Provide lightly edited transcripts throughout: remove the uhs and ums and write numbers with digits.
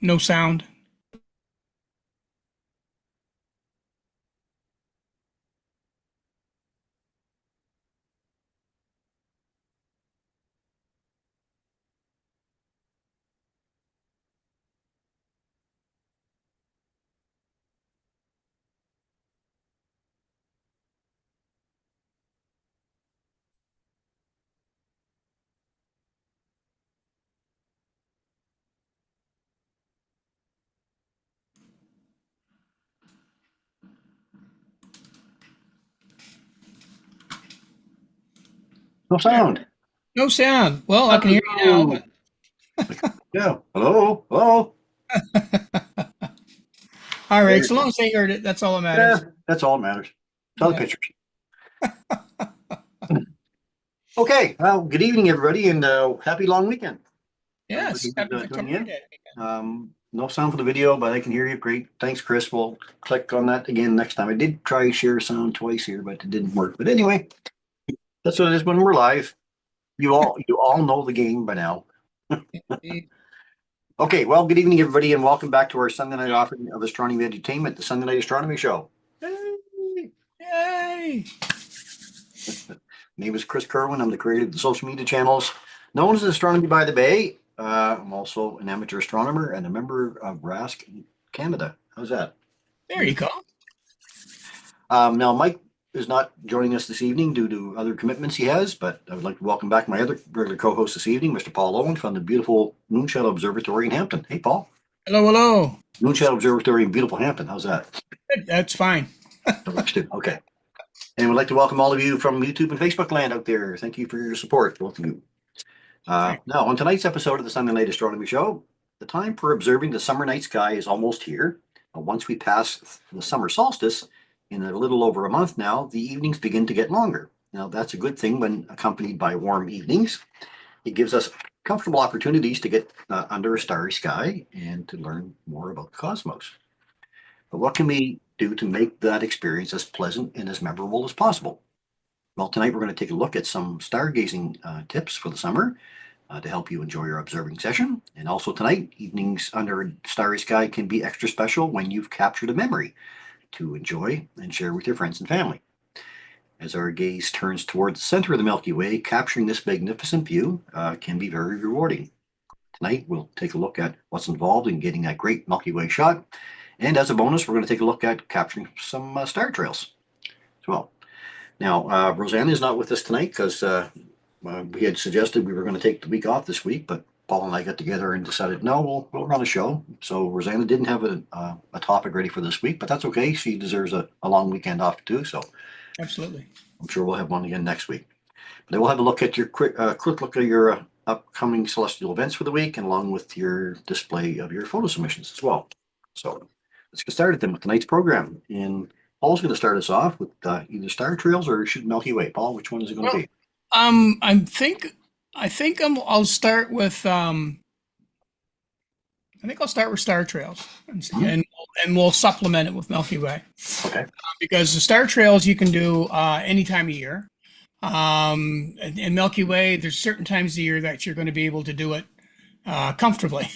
No sound. No sound. No sound. Well, I can hear you now, Hello. but Yeah. Hello. Hello. all right. There. So long as they heard it, that's all that Yeah, matters. that's all that matters. Saw the Yeah. pictures. Okay. Well, good evening, everybody, and happy long weekend. Everybody Yes. who's Happy tuning Victoria in. Day. No sound for the video, but I can hear you. Great. Thanks, Chris. We'll click on that again next time. I did try share sound twice here, but it didn't work. But anyway, that's what it is when we're live. You all know the game by now. Indeed. Okay. Well, good evening, everybody, and welcome back to our Sunday night offering of astronomy entertainment, the Sunday Night Astronomy Show. Hey. Yay. My name is Chris Kerwin. I'm the creator of the social media channels known as Astronomy by the Bay. I'm also an amateur astronomer and a member of RASC Canada. How's that? There you go. Now, Mike is not joining us this evening due to other commitments he has, but I would like to welcome back my other regular co-host this evening, Mr. Paul Owen from the beautiful Moonshot Observatory in Hampton. Hey, Paul. Hello, hello. Moonshot Observatory in beautiful Hampton. How's that? That's fine. That works too. Okay. And we'd like to welcome all of you from YouTube and Facebook land out there. Thank you for your support, both of you. Now, on tonight's episode of the Sunday Night Astronomy Show, the time for observing the summer night sky is almost here. Once we pass the summer solstice, in a little over a month now, the evenings begin to get longer. Now, that's a good thing when accompanied by warm evenings. It gives us comfortable opportunities to get under a starry sky and to learn more about the cosmos. But what can we do to make that experience as pleasant and as memorable as possible? Well, tonight we're going to take a look at some stargazing tips for the summer to help you enjoy your observing session. And also tonight, evenings under a starry sky can be extra special when you've captured a memory to enjoy and share with your friends and family. As our gaze turns towards the center of the Milky Way, capturing this magnificent view can be very rewarding. Tonight, we'll take a look at what's involved in getting that great Milky Way shot. And as a bonus, we're going to take a look at capturing some star trails as well. Now, Rosanna is not with us tonight because we had suggested we were going to take the week off this week, but Paul and I got together and decided, no, we'll run a show. So Rosanna didn't have a topic ready for this week, but that's okay. She deserves a long weekend off too. So Absolutely. I'm sure we'll have one again next week. But then we'll have a look at your quick look at your upcoming celestial events for the week, and along with your display of your photo submissions as well. So let's get started then with tonight's program. And Paul's going to start us off with either star trails or shoot Milky Way. Paul, which one is it going to Well, be? I'll start with I think I'll start with star trails Mhm. and we'll supplement it with Milky Way Okay. because the star trails you can do any time of year. And Milky Way, there's certain times of the year that you're going to be able to do it comfortably.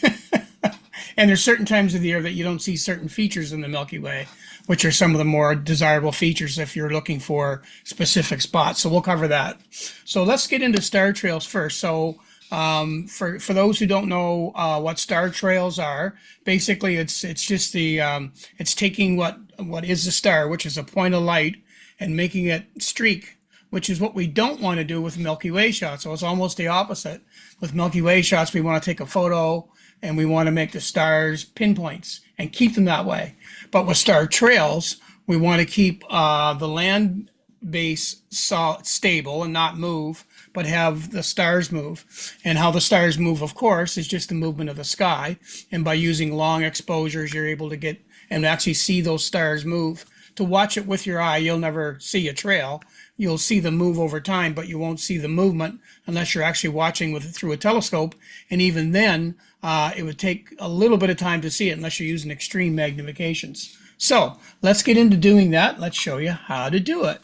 And there's certain times of the year that you don't see certain features in the Milky Way, which are some of the more desirable features if you're looking for specific spots. So we'll cover that. So let's get into star trails first. So for those who don't know what star trails are, basically it's just it's taking what is a star, which is a point of light, and making it streak, which is what we don't want to do with Milky Way shots. So it's almost the opposite. With Milky Way shots, we want to take a photo and we want to make the stars pinpoints and keep them that way. But with star trails, we want to keep the land base stable and not move, but have the stars move. And how the stars move, of course, is just the movement of the sky. And by using long exposures, you're able to get and actually see those stars move. To watch it with your eye, you'll never see a trail. You'll see them move over time, but you won't see the movement unless you're actually watching with it through a telescope. And even then, it would take a little bit of time to see it unless you're using extreme magnifications. So let's get into doing that. Let's show you how to do it.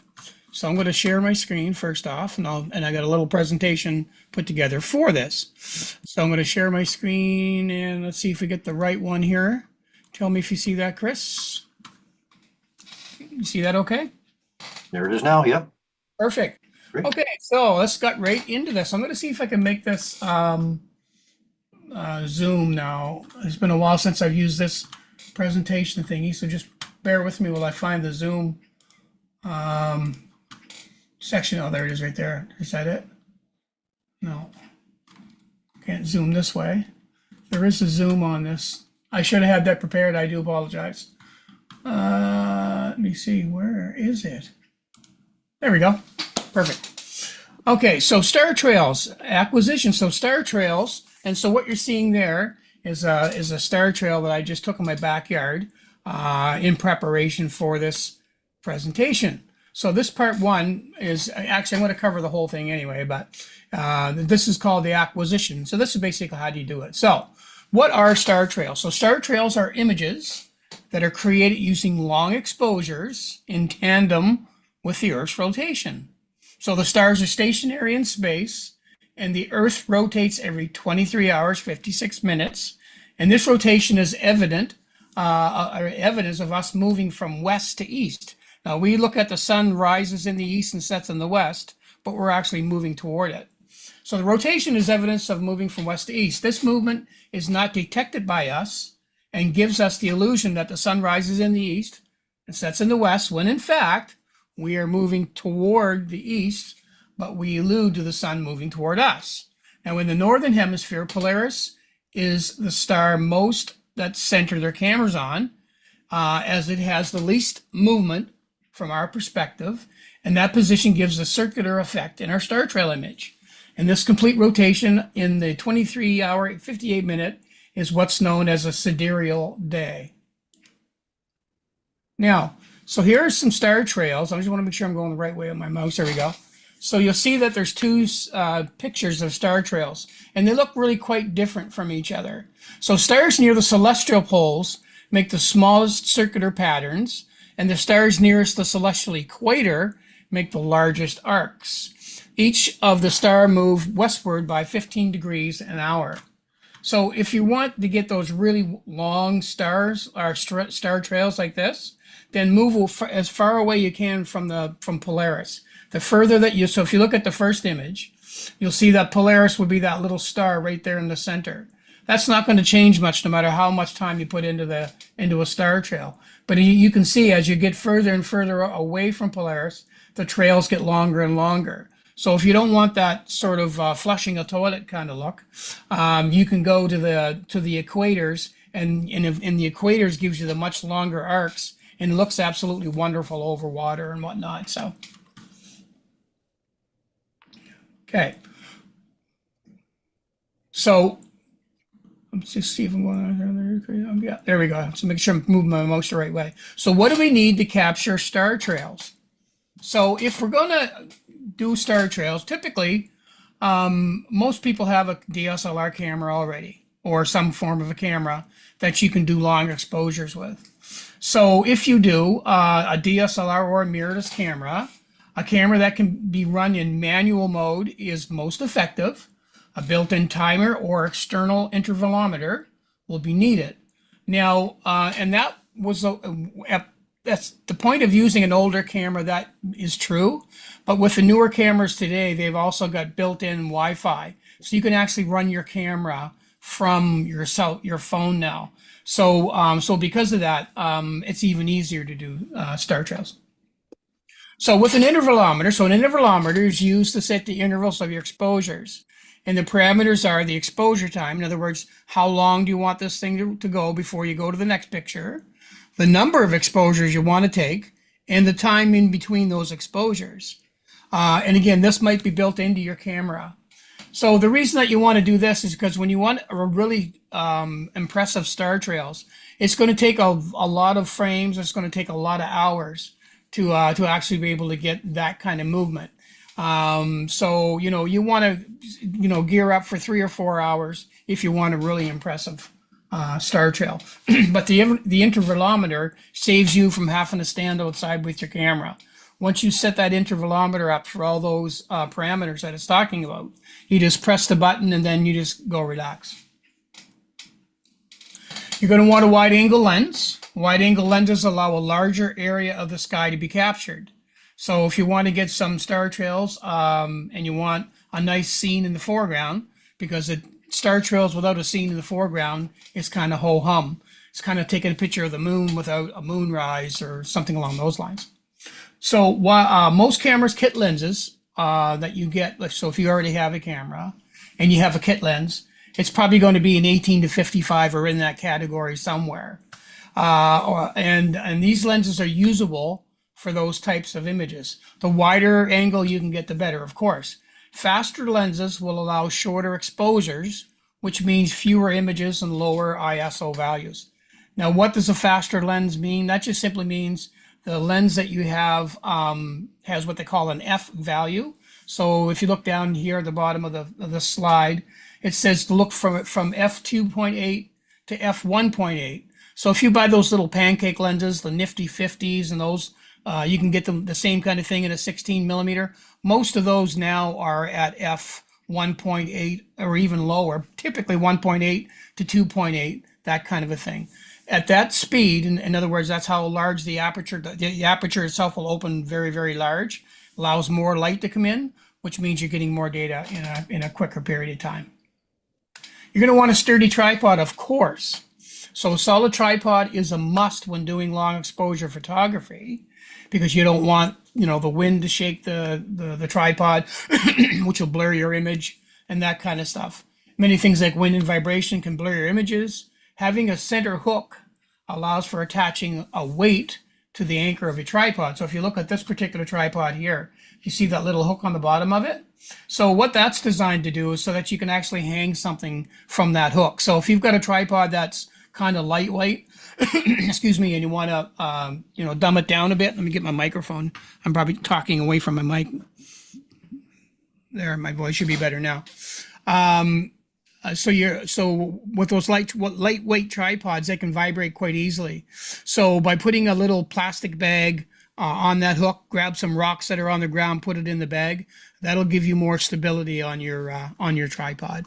So I'm going to share my screen first off, and I got a little presentation put together for this. So I'm going to share my screen, and let's see if we get the right one here. Tell me if you see that, Chris. You see that okay? There it is now. Yep. Perfect. Great. Okay, so let's get right into this. I'm going to see if I can make this Zoom now. It's been a while since I've used this presentation thingy, so just bear with me while I find the Zoom section. Oh, there it is right there. Is that it? No. Can't zoom this way. There is a zoom on this. I should have had that prepared. I do apologize. Let me see. Where is it? There we go. Perfect. Okay, so star trails acquisition. So star trails, and so what you're seeing there is a star trail that I just took in my backyard in preparation for this presentation. So this part one is actually, I'm going to cover the whole thing anyway, but this is called the acquisition. So this is basically how do you do it. So what are star trails? So star trails are images that are created using long exposures in tandem with the Earth's rotation. So the stars are stationary in space, and the Earth rotates every 23 hours, 56 minutes. And this rotation is evidence of us moving from west to east. Now, we look at the sun rises in the east and sets in the west, but we're actually moving toward it. So the rotation is evidence of moving from west to east. This movement is not detected by us and gives us the illusion that the sun rises in the east and sets in the west, when in fact, we are moving toward the east, but we allude to the sun moving toward us. Now, in the northern hemisphere, Polaris is the star most that center their cameras on, as it has the least movement from our perspective, and that position gives a circular effect in our star trail image. And this complete rotation in the 23-hour, 58-minute is what's known as a sidereal day. Now, so here are some star trails. I just want to make sure I'm going the right way with my mouse. There we go. So you'll see that there's two pictures of star trails, and they look really quite different from each other. So stars near the celestial poles make the smallest circular patterns, and the stars nearest the celestial equator make the largest arcs. Each of the star move westward by 15 degrees an hour. So if you want to get those really long stars or star trails like this, then move as far away you can from Polaris. The further that you, so if you look at the first image, you'll see that Polaris would be that little star right there in the center. That's not going to change much no matter how much time you put into a star trail. But you can see as you get further and further away from Polaris, the trails get longer and longer. So if you don't want that sort of flushing a toilet kind of look, you can go to the equators, and the equators gives you the much longer arcs, and it looks absolutely wonderful over water and whatnot. So, okay. So let's just see if I'm going. Yeah, there we go. So make sure I'm moving my mouse the right way. So what do we need to capture star trails? So if we're going to do star trails, typically most people have a DSLR camera already, or some form of a camera that you can do long exposures with. So if you do a DSLR or a mirrorless camera, a camera that can be run in manual mode is most effective. A built-in timer or external intervalometer will be needed. Now, and that was that's the point of using an older camera. That is true, but with the newer cameras today, they've also got built-in Wi-Fi, so you can actually run your camera from your phone now. So, so because of that, it's even easier to do star trails. So with an intervalometer, so an intervalometer is used to set the intervals of your exposures. And the parameters are the exposure time. In other words, how long do you want this thing to go before you go to the next picture? The number of exposures you want to take, and the time in between those exposures. And again, this might be built into your camera. So the reason that you want to do this is because when you want a really impressive star trails, it's going to take a lot of frames. It's going to take a lot of hours to actually be able to get that kind of movement. So, you want to, gear up for 3 or 4 hours if you want a really impressive star trail. But the intervalometer saves you from having to stand outside with your camera. Once you set that intervalometer up for all those parameters that it's talking about, you just press the button and then you just go relax. You're going to want a wide angle lens. Wide angle lenses allow a larger area of the sky to be captured. So if you want to get some star trails and you want a nice scene in the foreground, because star trails without a scene in the foreground is kind of ho-hum. It's kind of taking a picture of the moon without a moonrise or something along those lines. So most cameras kit lenses that you get, so if you already have a camera and you have a kit lens, it's probably going to be an 18 to 55 or in that category somewhere. And these lenses are usable for those types of images. The wider angle you can get, the better, of course. Faster lenses will allow shorter exposures, which means fewer images and lower ISO values. Now, what does a faster lens mean? That just simply means the lens that you have has what they call an F value. So if you look down here at the bottom of the slide, it says to look from f2.8 to f1.8. So if you buy those little pancake lenses, the nifty 50s and those, you can get the same kind of thing in a 16 millimeter. Most of those now are at f1.8 or even lower, typically 1.8 to 2.8, that kind of a thing. At that speed, in other words, that's how large the aperture itself will open very, very large, allows more light to come in, which means you're getting more data in a quicker period of time. You're going to want a sturdy tripod, of course. So a solid tripod is a must when doing long exposure photography, because you don't want, the wind to shake the tripod, which will blur your image and that kind of stuff. Many things like wind and vibration can blur your images. Having a center hook allows for attaching a weight to the anchor of your tripod. So if you look at this particular tripod here, you see that little hook on the bottom of it? So what that's designed to do is so that you can actually hang something from that hook. So if you've got a tripod that's kind of lightweight, excuse me, and you want to, dumb it down a bit. Let me get my microphone. I'm probably talking away from my mic. There, my voice should be better now. So with those lightweight tripods, they can vibrate quite easily. So by putting a little plastic bag on that hook, grab some rocks that are on the ground, put it in the bag. That'll give you more stability on your tripod.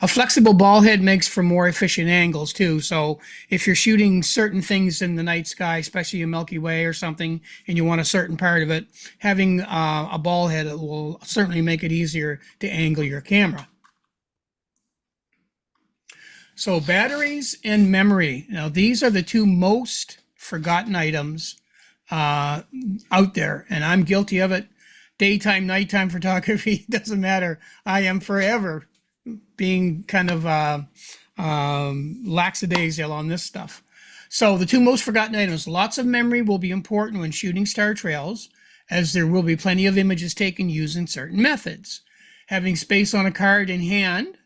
A flexible ball head makes for more efficient angles too. So if you're shooting certain things in the night sky, especially a Milky Way or something, and you want a certain part of it, having a ball head will certainly make it easier to angle your camera. So batteries and memory. Now these are the two most forgotten items out there, and I'm guilty of it. Daytime, nighttime photography, doesn't matter. I am forever being kind of lackadaisical on this stuff. So the two most forgotten items, lots of memory will be important when shooting star trails, as there will be plenty of images taken using certain methods. Having space on a card in hand,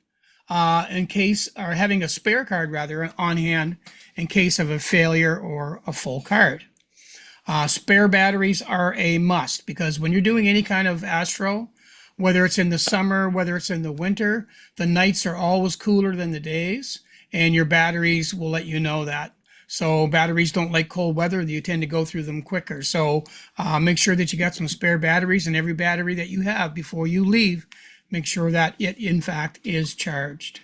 having a spare card rather on hand in case of a failure or a full card. Spare batteries are a must, because when you're doing any kind of astro, whether it's in the summer, whether it's in the winter, the nights are always cooler than the days, and your batteries will let you know that. So batteries don't like cold weather. You tend to go through them quicker. So make sure that you got some spare batteries in every battery that you have before you leave. Make sure that it, in fact, is charged.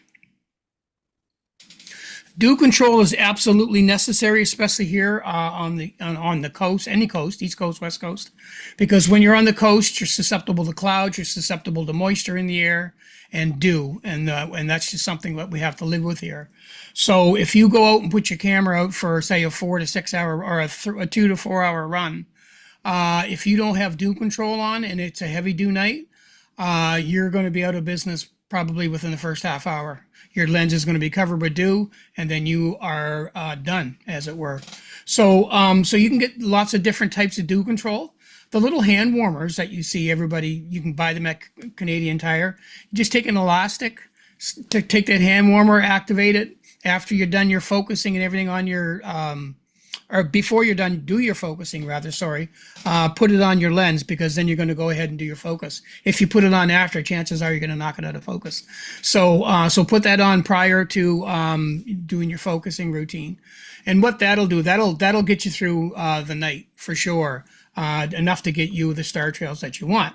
Dew control is absolutely necessary, especially here on the coast, any coast, East Coast, West Coast, because when you're on the coast, you're susceptible to clouds, you're susceptible to moisture in the air and dew, and that's just something that we have to live with here. So if you go out and put your camera out for, say, a 4 to 6 hour or a 2 to 4 hour run, if you don't have dew control on and it's a heavy dew night, you're going to be out of business probably within the first half hour. Your lens is going to be covered with dew, and then you are done, as it were. So you can get lots of different types of dew control. The little hand warmers that you see, you can buy them at Canadian Tire. You just take an elastic, take that hand warmer, activate it. After you're done your focusing and everything on your, or before you're done, do your focusing rather, put it on your lens, because then you're going to go ahead and do your focus. If you put it on after, chances are you're going to knock it out of focus. So put that on prior to doing your focusing routine. And what that'll do, that'll get you through the night for sure. enough to get you the star trails that you want.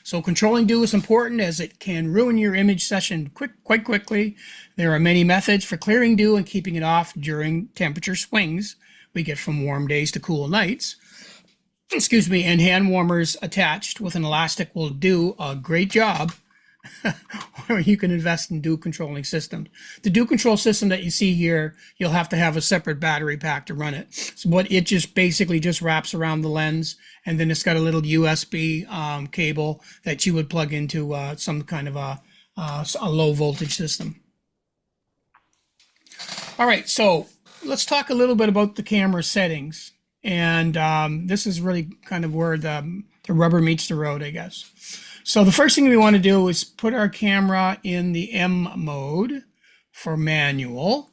So controlling dew is important as it can ruin your image session quite quickly. There are many methods for clearing dew and keeping it off during temperature swings we get from warm days to cool nights. Excuse me, and hand warmers attached with an elastic will do a great job. Or you can invest in dew controlling systems. The dew control system that you see here, you'll have to have a separate battery pack to run it. So what it just basically just wraps around the lens, and then it's got a little USB cable that you would plug into some kind of a low voltage system. All right, so let's talk a little bit about the camera settings. And this is really kind of where the rubber meets the road, I guess. So the first thing we want to do is put our camera in the M mode for manual.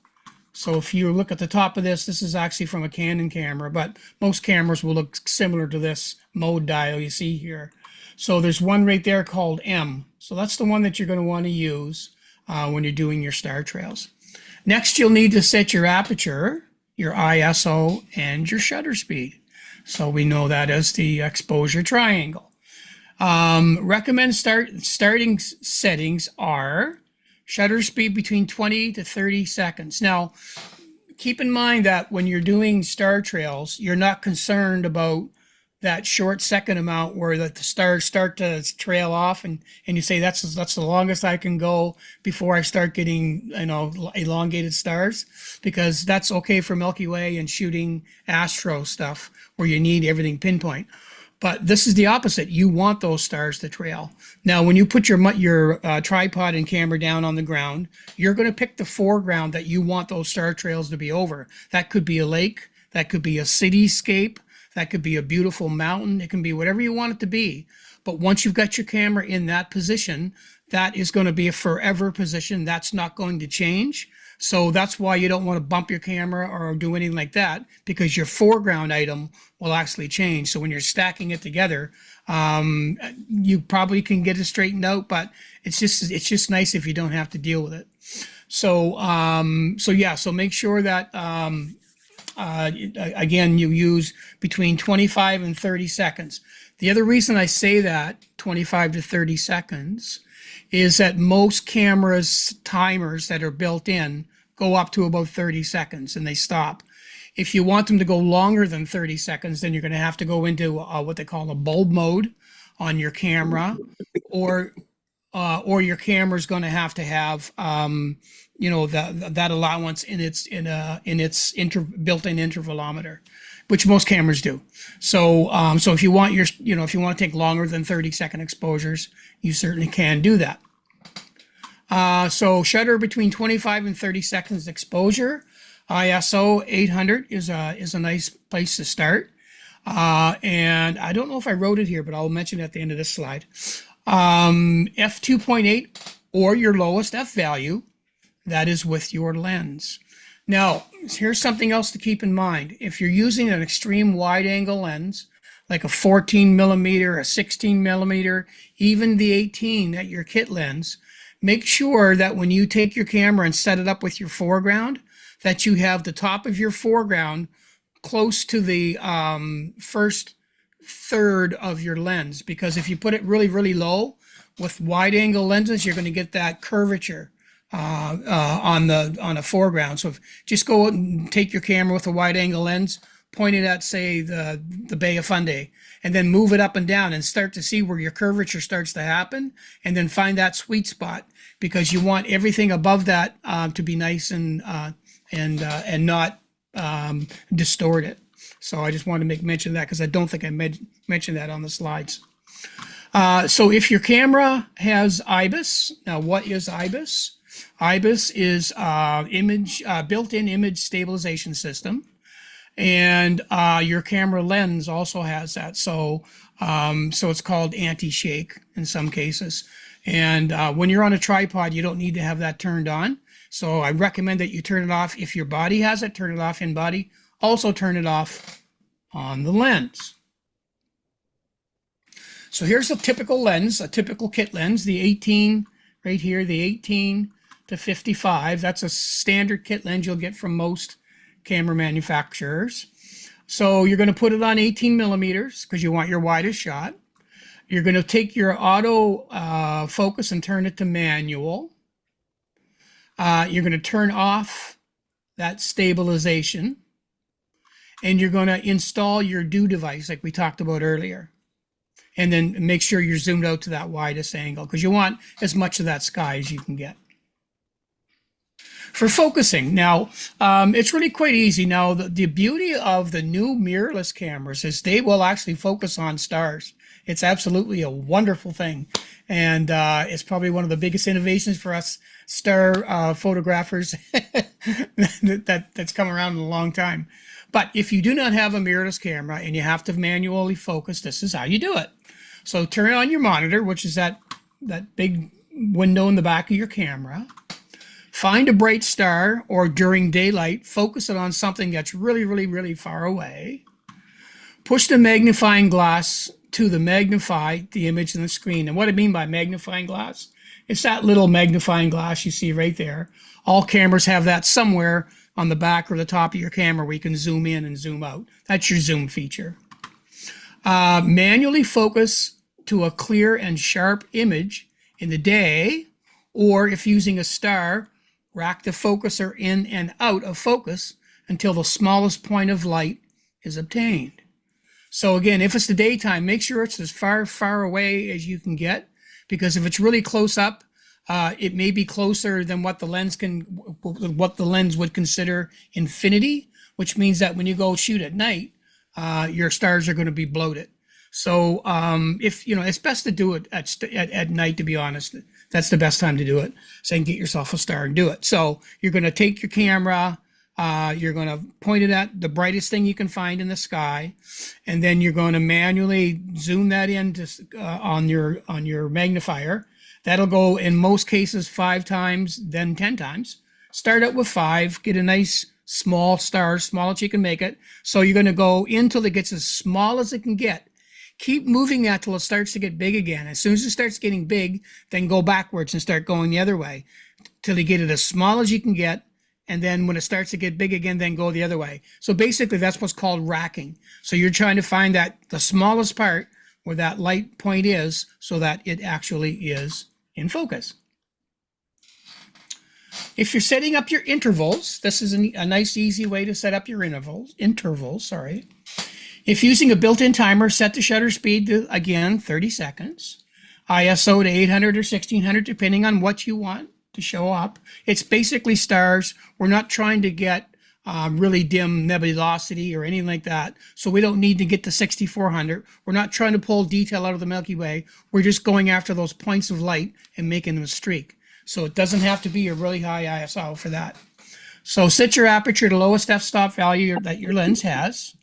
So if you look at the top of this, this is actually from a Canon camera, but most cameras will look similar to this mode dial you see here. So there's one right there called M. So that's the one that you're going to want to use when you're doing your star trails. Next, you'll need to set your aperture, your ISO, and your shutter speed. So we know that as the exposure triangle. Recommend starting settings are shutter speed between 20 to 30 seconds. Now, keep in mind that when you're doing star trails, you're not concerned about that short second amount where the stars start to trail off and you say that's the longest I can go before I start getting, you know, elongated stars, because that's okay for Milky Way and shooting astro stuff where you need everything pinpoint. But this is the opposite. You want those stars to trail. Now, when you put your tripod and camera down on the ground, you're going to pick the foreground that you want those star trails to be over. That could be a lake. That could be a cityscape. That could be a beautiful mountain. It can be whatever you want it to be. But once you've got your camera in that position, that is going to be a forever position. That's not going to change. So that's why you don't want to bump your camera or do anything like that, because your foreground item will actually change. So when you're stacking it together, you probably can get it straightened out, but it's just nice if you don't have to deal with it. So so make sure that again, you use between 25 and 30 seconds. The other reason I say that 25 to 30 seconds is that most cameras timers that are built in go up to about 30 seconds and they stop. If you want them to go longer than 30 seconds, then you're going to have to go into what they call a bulb mode on your camera, or your camera is going to have you know, that allowance in its built-in intervalometer, which most cameras do. So so if you want if you want to take longer than 30-second exposures, you certainly can do that. So shutter between 25 and 30 seconds exposure. ISO 800 is a nice place to start. And I don't know if I wrote it here, but I'll mention it at the end of this slide. F2.8 or your lowest F value, that is with your lens. Now, here's something else to keep in mind. If you're using an extreme wide angle lens, like a 14 millimeter, a 16 millimeter, even the 18 at your kit lens, make sure that when you take your camera and set it up with your foreground, that you have the top of your foreground close to the first third of your lens, because if you put it really, really low with wide angle lenses, you're going to get that curvature on a foreground. So just go out and take your camera with a wide angle lens, point it at, say, the Bay of Fundy, and then move it up and down and start to see where your curvature starts to happen, and then find that sweet spot, because you want everything above that to be nice and not distorted. So I just wanted to mention that, because I don't think I mentioned that on the slides. So if your camera has IBIS, now what is IBIS? IBIS is built-in image stabilization system, and your camera lens also has that. So it's called anti-shake in some cases. And when you're on a tripod, you don't need to have that turned on. So I recommend that you turn it off. If your body has it, turn it off in body. Also turn it off on the lens. So here's a typical lens, a typical kit lens, the 18 right here, the 18 to 55. That's a standard kit lens you'll get from most camera manufacturers. So you're going to put it on 18 millimeters because you want your widest shot. You're going to take your auto focus and turn it to manual. You're going to turn off that stabilization, and you're going to install your do device like we talked about earlier. And then make sure you're zoomed out to that widest angle because you want as much of that sky as you can get. For focusing, now, it's really quite easy. Now, the beauty of the new mirrorless cameras is they will actually focus on stars. It's absolutely a wonderful thing. And it's probably one of the biggest innovations for us star photographers that's come around in a long time. But if you do not have a mirrorless camera and you have to manually focus, this is how you do it. So turn on your monitor, which is that big window in the back of your camera. Find a bright star, or during daylight, focus it on something that's really, really, really far away. Push the magnifying glass to magnify the image in the screen. And what I mean by magnifying glass, it's that little magnifying glass you see right there. All cameras have that somewhere on the back or the top of your camera where you can zoom in and zoom out. That's your zoom feature. Manually focus to a clear and sharp image in the day, or if using a star, rack the focuser in and out of focus until the smallest point of light is obtained. So again, if it's the daytime, make sure it's as far away as you can get, because if it's really close up, it may be closer than what the lens would consider infinity, which means that when you go shoot at night, your stars are going to be bloated. So if it's best to do it at night, to be honest. That's the best time to do it. So you can get yourself a star and do it. So you're going to take your camera, you're going to point it at the brightest thing you can find in the sky, and then you're going to manually zoom that in on your magnifier. That'll go in most cases 5 times, then 10 times. Start out with 5, get a nice small star, small as you can make it. So you're going to go until it gets as small as it can get. Keep moving that till it starts to get big again. As soon as it starts getting big, then go backwards and start going the other way till you get it as small as you can get. And then when it starts to get big again, then go the other way. So basically that's what's called racking. So you're trying to find the smallest part where that light point is so that it actually is in focus. If you're setting up your intervals, this is a nice, easy way to set up your intervals. If using a built-in timer, set the shutter speed to, again, 30 seconds. ISO to 800 or 1600, depending on what you want to show up. It's basically stars. We're not trying to get really dim nebulosity or anything like that. So we don't need to get to 6400. We're not trying to pull detail out of the Milky Way. We're just going after those points of light and making them streak. So it doesn't have to be a really high ISO for that. So set your aperture to lowest f-stop value that your lens has.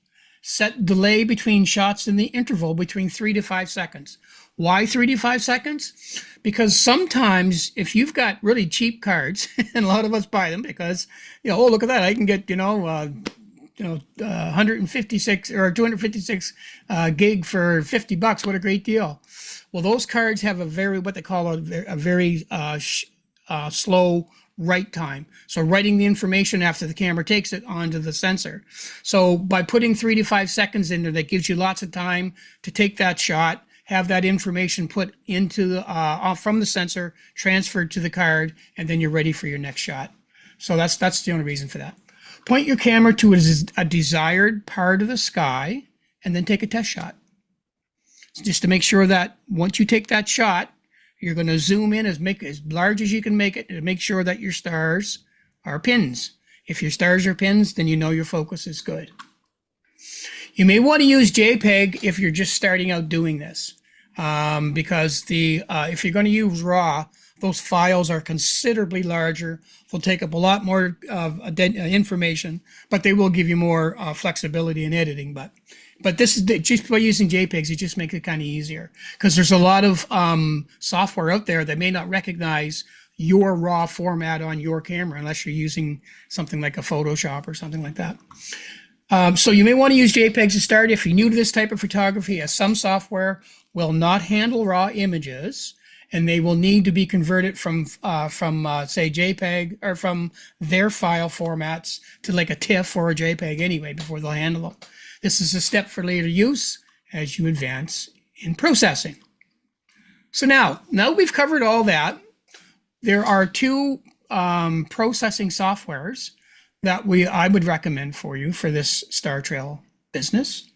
Set delay between shots in the interval between 3 to 5 seconds. Why 3 to 5 seconds? Because sometimes if you've got really cheap cards, and a lot of us buy them because, oh, look at that, I can get, 156 or 256 gig for $50. What a great deal. Well, those cards have what they call a very slow write time. So writing the information after the camera takes it onto the sensor. So by putting 3 to 5 seconds in there, that gives you lots of time to take that shot, have that information put into from the sensor, transferred to the card, and then you're ready for your next shot. So that's the only reason for that. Point your camera to a desired part of the sky, and then take a test shot. Just to make sure that once you take that shot, you're going to zoom in as large as you can make it to make sure that your stars are pins. If your stars are pins, then you know your focus is good. You may want to use JPEG if you're just starting out doing this, because if you're going to use RAW, those files are considerably larger. They'll take up a lot more information, but they will give you more flexibility in editing. But this is just by using JPEGs, it just makes it kind of easier because there's a lot of software out there that may not recognize your RAW format on your camera unless you're using something like a Photoshop or something like that. So you may want to use JPEGs to start. If you're new to this type of photography, as some software will not handle RAW images, and they will need to be converted from say JPEG or from their file formats to like a TIFF or a JPEG anyway before they'll handle them. This is a step for later use as you advance in processing. So now we've covered all that, there are two processing softwares that I would recommend for you for this Star Trail business.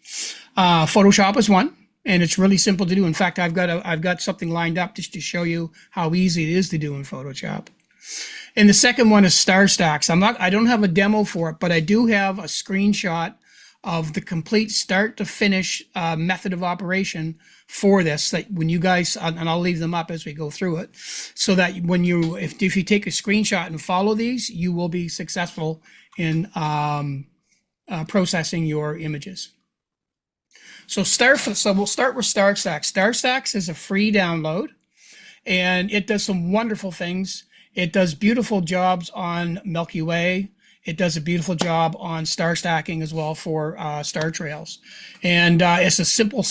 Photoshop is one, and it's really simple to do. In fact, I've got something lined up just to show you how easy it is to do in Photoshop. And the second one is StarStax. I don't have a demo for it, but I do have a screenshot of the complete start to finish method of operation for this, that when you guys, and I'll leave them up as we go through it, so that when if you take a screenshot and follow these, you will be successful in processing your images. So we'll start with StarStax. StarStax is a free download, and it does some wonderful things. It does beautiful jobs on Milky Way. It does a beautiful job on star stacking as well for star trails. And it's a simple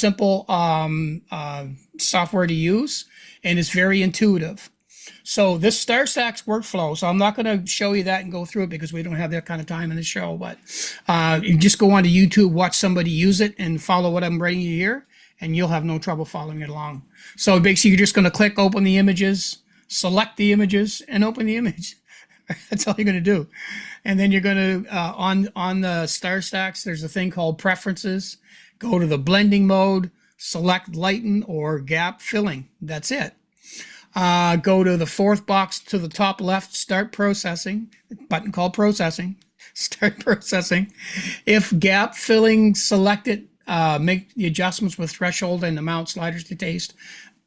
software to use, and it's very intuitive. So this StarStax workflow, so I'm not going to show you that and go through it because we don't have that kind of time in the show, but you just go onto YouTube, watch somebody use it, and follow what I'm writing you here, and you'll have no trouble following it along. So basically, you're just going to click open the images, select the images, and open the image. That's all you're going to do. And then you're going to, on the StarStax, there's a thing called preferences. Go to the blending mode, select lighten or gap filling. That's it. Go to the fourth box to the top left, start processing, button called processing, start processing. If gap filling selected, make the adjustments with threshold and amount sliders to taste.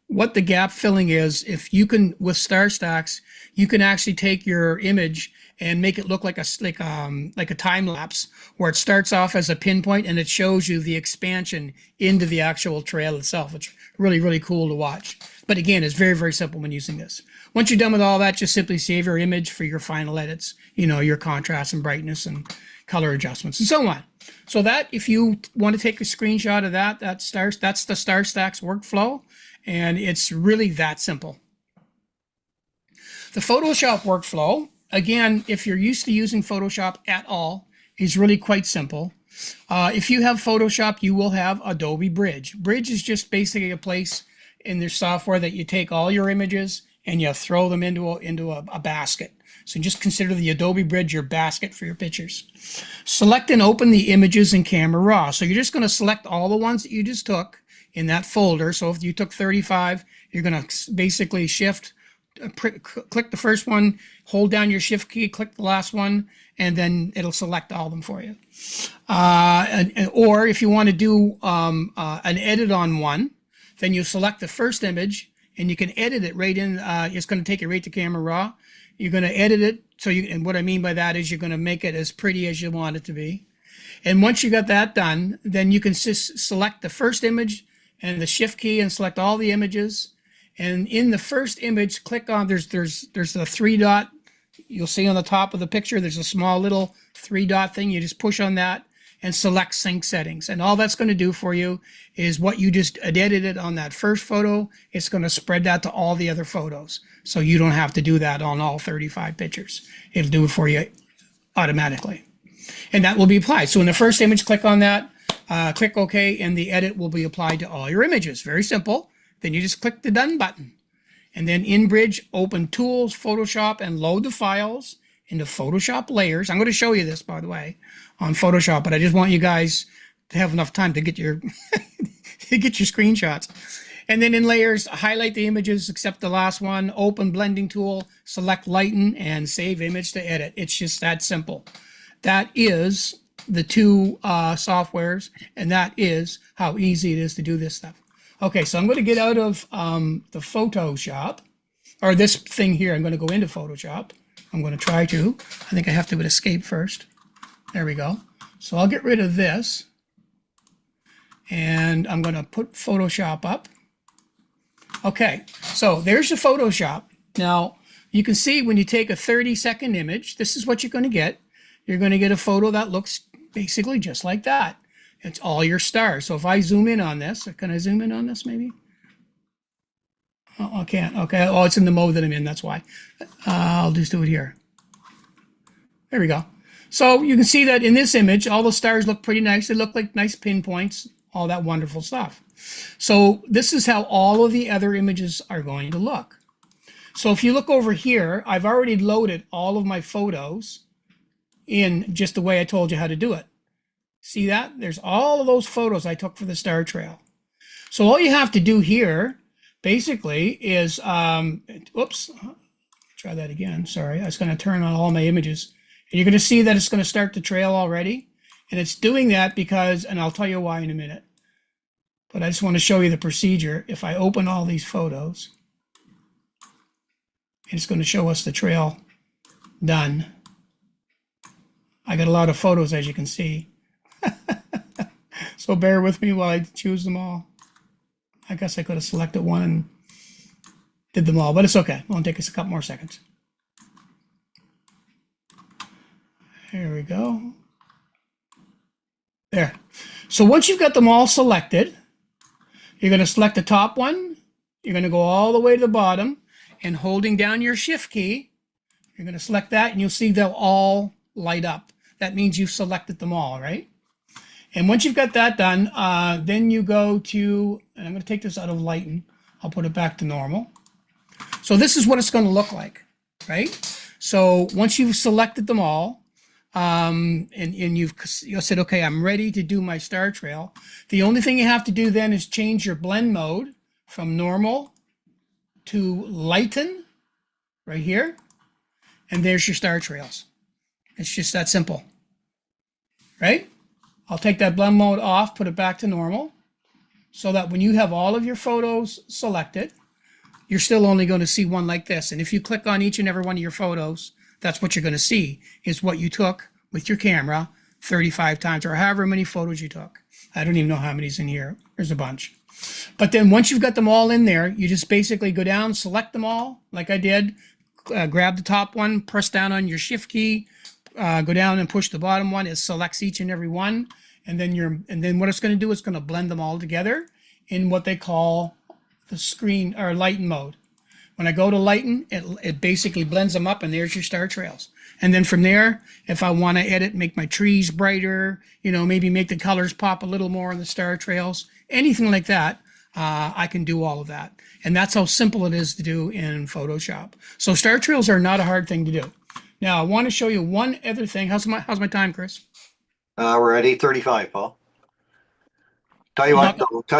What the gap filling is, if you can, with StarStax, you can actually take your image and make it look like a time lapse, where it starts off as a pinpoint and it shows you the expansion into the actual trail itself. It's really, really cool to watch. But again, it's very, very simple when using this. Once you're done with all that, just simply save your image for your final edits, your contrast and brightness and color adjustments and so on. So that, if you want to take a screenshot of that's the StarStax workflow. And it's really that simple. The Photoshop workflow, again, if you're used to using Photoshop at all, is really quite simple. If you have Photoshop, you will have Adobe Bridge. Bridge is just basically a place in their software that you take all your images and you throw them into a basket. So just consider the Adobe Bridge your basket for your pictures. Select and open the images in Camera Raw. So you're just going to select all the ones that you just took in that folder. So if you took 35, you're going to basically click the first one, hold down your shift key, click the last one, and then it'll select all of them for you. Or if you want to do an edit on one, then you select the first image and you can edit it right in. It's going to take you right to Camera Raw. You're going to edit it. And what I mean by that is you're going to make it as pretty as you want it to be. And once you got that done, then you can just select the first image and the shift key and select all the images. And in the first image, click on, there's a 3 dot. You'll see on the top of the picture, there's a small little 3 dot thing. You just push on that and select sync settings. And all that's going to do for you is what you just edited on that first photo, it's going to spread that to all the other photos. So you don't have to do that on all 35 pictures. It'll do it for you automatically. And that will be applied. So in the first image, click on that. Click OK, and the edit will be applied to all your images. Very simple. Then you just click the Done button. And then in Bridge, open Tools, Photoshop, and load the files into Photoshop Layers. I'm going to show you this, by the way, on Photoshop, but I just want you guys to have enough time to get your to get your screenshots. And then in Layers, highlight the images except the last one, open Blending Tool, select Lighten, and save image to edit. It's just that simple. That is the two softwares, and that is how easy it is to do this stuff. Okay, so I'm going to get out of the Photoshop, or this thing here. I'm going to go into Photoshop. I'm going to try to. I think I have to hit escape first. There we go. So I'll get rid of this, and I'm going to put Photoshop up. Okay, so there's the Photoshop. Now, you can see when you take a 30-second image, this is what you're going to get. You're going to get a photo that looks basically just like that. It's all your stars. So if I zoom in on this, can I zoom in on this maybe? Oh, I can't. Okay. Oh, it's in the mode that I'm in. That's why. I'll just do it here. There we go. So you can see that in this image, all the stars look pretty nice. They look like nice pinpoints, all that wonderful stuff. So this is how all of the other images are going to look. So if you look over here, I've already loaded all of my photos in just the way I told you how to do it. See that? There's all of those photos I took for the star trail. So all you have to do here basically is, oops, try that again. Sorry, I was going to turn on all my images. And you're going to see that it's going to start the trail already. And it's doing that because, and I'll tell you why in a minute, but I just want to show you the procedure. If I open all these photos, it's going to show us the trail done. I got a lot of photos, as you can see. So bear with me while I choose them all. I guess I could have selected one and did them all, but it's okay. It'll take us a couple more seconds. Here we go. There. So once you've got them all selected, you're going to select the top one. You're going to go all the way to the bottom, and holding down your shift key, you're going to select that, and you'll see they'll all light up. That means you've selected them all, right? And once you've got that done, then you go to, and I'm going to take this out of lighten. I'll put it back to normal. So this is what it's going to look like, right? So once you've selected them all, and you've said, okay, I'm ready to do my star trail. The only thing you have to do then is change your blend mode from normal to lighten right here. And there's your star trails. It's just that simple, right? I'll take that blend mode off, put it back to normal, so that when you have all of your photos selected, you're still only going to see one like this. And if you click on each and every one of your photos, that's what you're going to see, is what you took with your camera 35 times, or however many photos you took. I don't even know how many's in here. There's a bunch. But then once you've got them all in there, you just basically go down, select them all, like I did, grab the top one, press down on your shift key, go down and push the bottom one. It selects each and every one. And then what it's going to do is going to blend them all together in what they call the screen or lighten mode. When I go to lighten, it basically blends them up, and there's your star trails. And then from there, if I want to edit, make my trees brighter, maybe make the colors pop a little more on the star trails, anything like that, I can do all of that. And that's how simple it is to do in Photoshop. So star trails are not a hard thing to do. Now, I want to show you one other thing. How's my time, Chris? We're at 8:35, Paul. Tell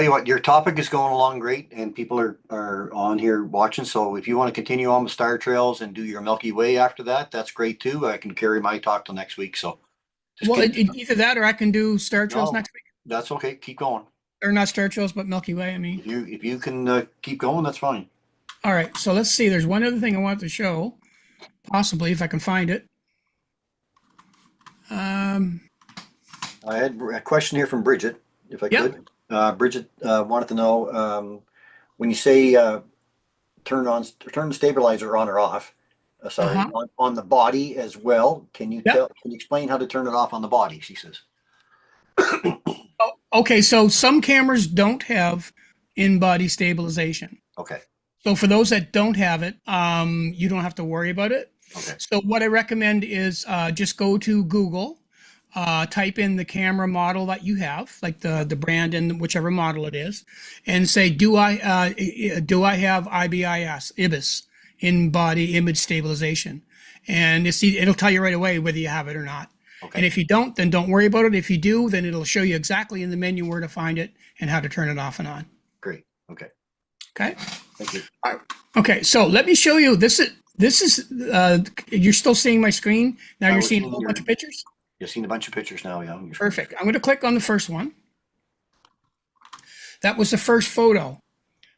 you what, your topic is going along great, and people are on here watching. So if you want to continue on with star trails and do your Milky Way after that, that's great too. I can carry my talk till next week. So either that, or I can do star trails next week. That's okay. Keep going. Or not star trails, but Milky Way. I mean, if you can keep going, that's fine. All right. So let's see. There's one other thing I want to show, possibly if I can find it. I had a question here from Bridget, if I could. Bridget wanted to know when you say turn the stabilizer on or off. On the body as well. Can you explain how to turn it off on the body? She says. Okay, so some cameras don't have in-body stabilization. Okay. So for those that don't have it, you don't have to worry about it. Okay. So what I recommend is just go to Google, type in the camera model that you have, like the brand and whichever model it is, and say, do I have IBIS, in-body image stabilization? And it'll tell you right away whether you have it or not. Okay. And if you don't, then don't worry about it. If you do, then it'll show you exactly in the menu where to find it and how to turn it off and on. Great. Okay. Okay. Thank you. All right. Okay. So let me show you. This is you're still seeing my screen. Now you're seeing a whole bunch of pictures. You've seen a bunch of pictures now. Yeah. Perfect. I'm going to click on the first one. That was the first photo.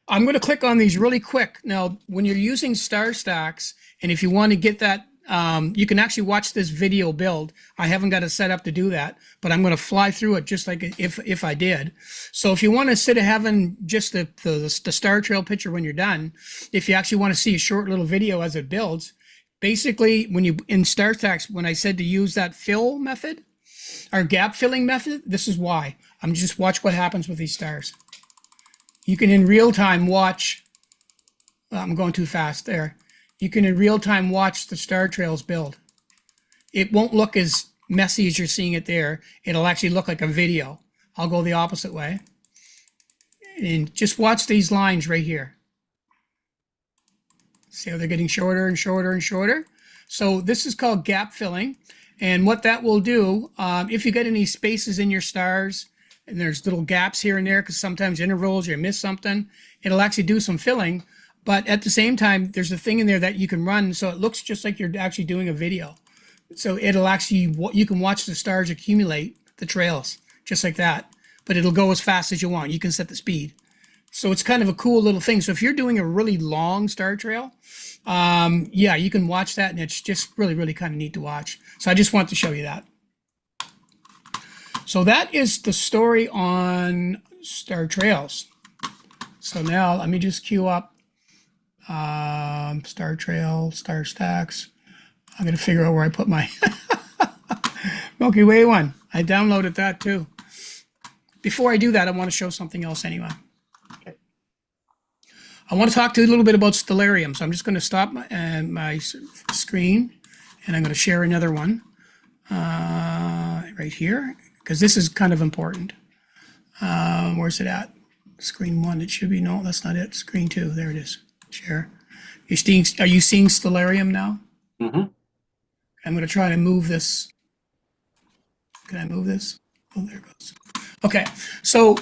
I'm going to click on these really quick. Now, when you're using star stacks, and if you want to get that, you can actually watch this video build. I haven't got it set up to do that, but I'm going to fly through it just like if I did. So if you want to, instead of having just the star trail picture when you're done, if you actually want to see a short little video as it builds, basically when you in star stacks, when I said to use that fill method or gap filling method, this is why. I'm just watch what happens with these stars. You can in real time watch. I'm going too fast there. You can in real time watch the star trails build. It won't look as messy as you're seeing it there. It'll actually look like a video. I'll go the opposite way. And just watch these lines right here. See how they're getting shorter and shorter and shorter? So this is called gap filling. And what that will do, if you get any spaces in your stars, and there's little gaps here and there, because sometimes intervals, you miss something, it'll actually do some filling. But at the same time, there's a thing in there that you can run, so it looks just like you're actually doing a video. So it'll actually, you can watch the stars accumulate the trails, just like that. But it'll go as fast as you want. You can set the speed. So it's kind of a cool little thing. So if you're doing a really long star trail, yeah, you can watch that, and it's just really, really kind of neat to watch. So I just want to show you that. So that is the story on star trails. So now let me just queue up star trail, star stacks. I'm going to figure out where I put my Milky Way one. I downloaded that too. Before I do that, I want to show something else anyway. I want to talk to you a little bit about stellarium. So I'm just going to stop my screen, and I'm going to share another one right here, because this is kind of important. Where's it at? Screen 1. It should be. No, that's not it. Screen 2. There it is. Share. Are you seeing stellarium now? Mm-hmm. I'm going to try to move this. Can I move this? Oh, there it goes. Okay. So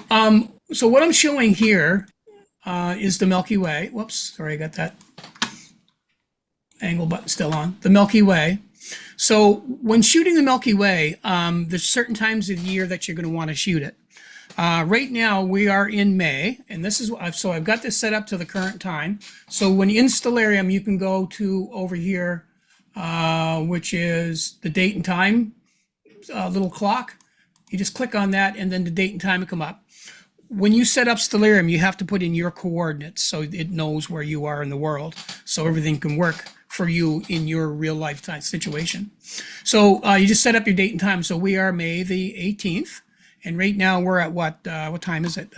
what I'm showing here is the Milky Way. Whoops, sorry, I got that angle button still on. The Milky Way. So when shooting the Milky Way, there's certain times of the year that you're going to want to shoot it. Right now we are in May, and this is so I've got this set up to the current time. So when in stellarium, you can go to over here, which is the date and time little clock. You just click on that, and then the date and time will come up. When you set up stellarium, you have to put in your coordinates so it knows where you are in the world, so everything can work for you in your real lifetime situation. So you just set up your date and time. So we are May the 18th, and right now we're at what time is it?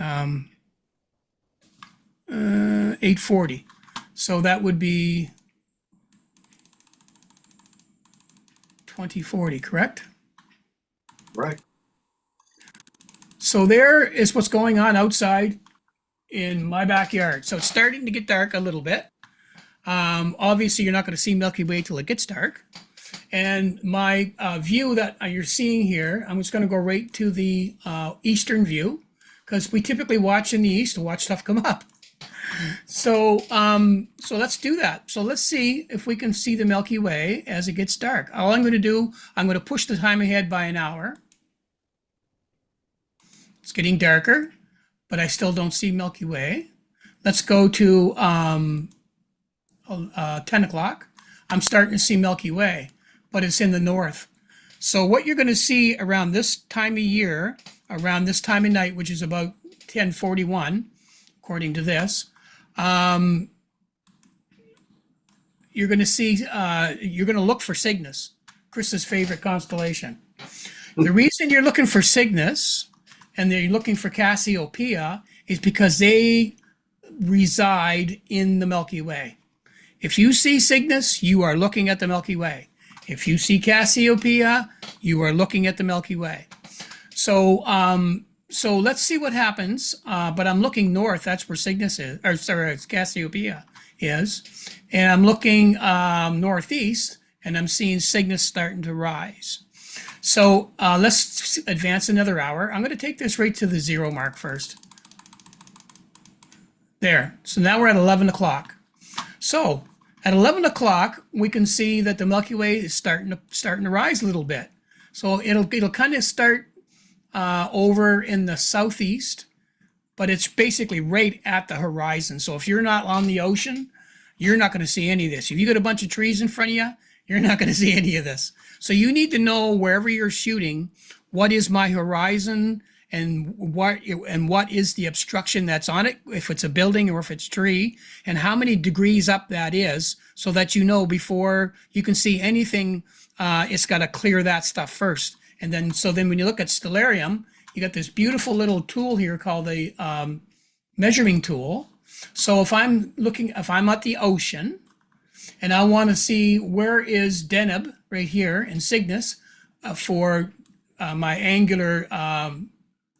8:40. So that would be 2040, correct? Right. So there is what's going on outside in my backyard. So it's starting to get dark a little bit. Obviously, you're not going to see Milky Way till it gets dark. And my view that you're seeing here, I'm just going to go right to the eastern view, because we typically watch in the east to watch stuff come up. So let's do that. So let's see if we can see the Milky Way as it gets dark. All I'm going to do, I'm going to push the time ahead by an hour. It's getting darker, but I still don't see Milky Way. Let's go to 10 o'clock. I'm starting to see Milky Way, but it's in the north. So what you're going to see around this time of year, around this time of night, which is about 10:41, according to this, you're going to see, you're going to look for Cygnus, Chris's favorite constellation. The reason you're looking for Cygnus and they're looking for Cassiopeia is because they reside in the Milky Way. If you see Cygnus, you are looking at the Milky Way. If you see Cassiopeia, you are looking at the Milky Way. So let's see what happens. But I'm looking north. That's where Cygnus is, or sorry, Cassiopeia is. And I'm looking northeast, and I'm seeing Cygnus starting to rise. So let's advance another hour. I'm going to take this right to the 0 mark first. There. So now we're at 11 o'clock. So at 11 o'clock, we can see that the Milky Way is starting to rise a little bit. So it'll kind of start over in the southeast, but it's basically right at the horizon. So if you're not on the ocean, you're not going to see any of this. If you got a bunch of trees in front of you, you're not going to see any of this. So you need to know wherever you're shooting, what is my horizon and what is the obstruction that's on it, if it's a building or if it's tree, and how many degrees up that is, so that you know before you can see anything, it's got to clear that stuff first. And then when you look at stellarium, you got this beautiful little tool here called the measuring tool. So if I'm at the ocean, and I want to see where is Deneb right here in Cygnus, for my angular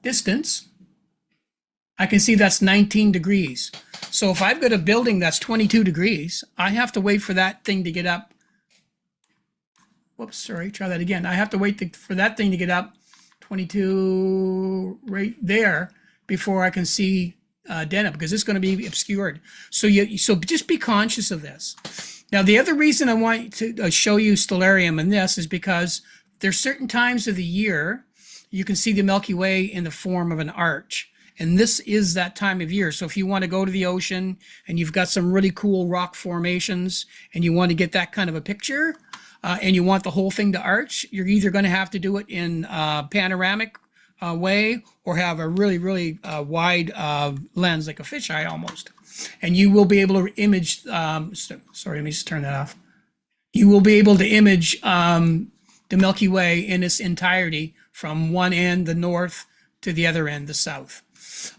distance, I can see that's 19 degrees. So if I've got a building that's 22 degrees, I have to wait for that thing to get up. Whoops, sorry, try that again. I have to wait for that thing to get up 22 right there before I can see Denham, because it's going to be obscured. So just be conscious of this. Now, the other reason I want to show you stellarium in this is because there's certain times of the year you can see the Milky Way in the form of an arch. And this is that time of year. So if you want to go to the ocean and you've got some really cool rock formations and you want to get that kind of a picture, and you want the whole thing to arch, you're either going to have to do it in panoramic way or have a really, really wide lens, like a fisheye almost. And you will be able to image, sorry, let me just turn that off. You will be able to image the Milky Way in its entirety from one end, the north, to the other end, the south.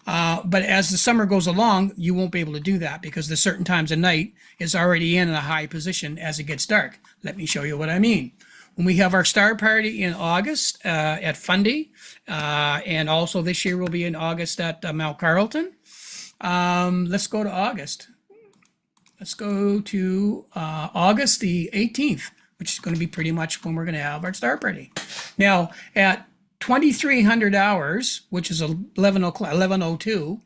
But as the summer goes along, you won't be able to do that because the certain times of night is already in a high position as it gets dark. Let me show you what I mean. When we have our star party in August at Fundy, and also this year will be in August at Mount Carlton. Let's go to August. Let's go to August the 18th, which is going to be pretty much when we're going to have our star party. Now, at 2300 hours, which is 11:02.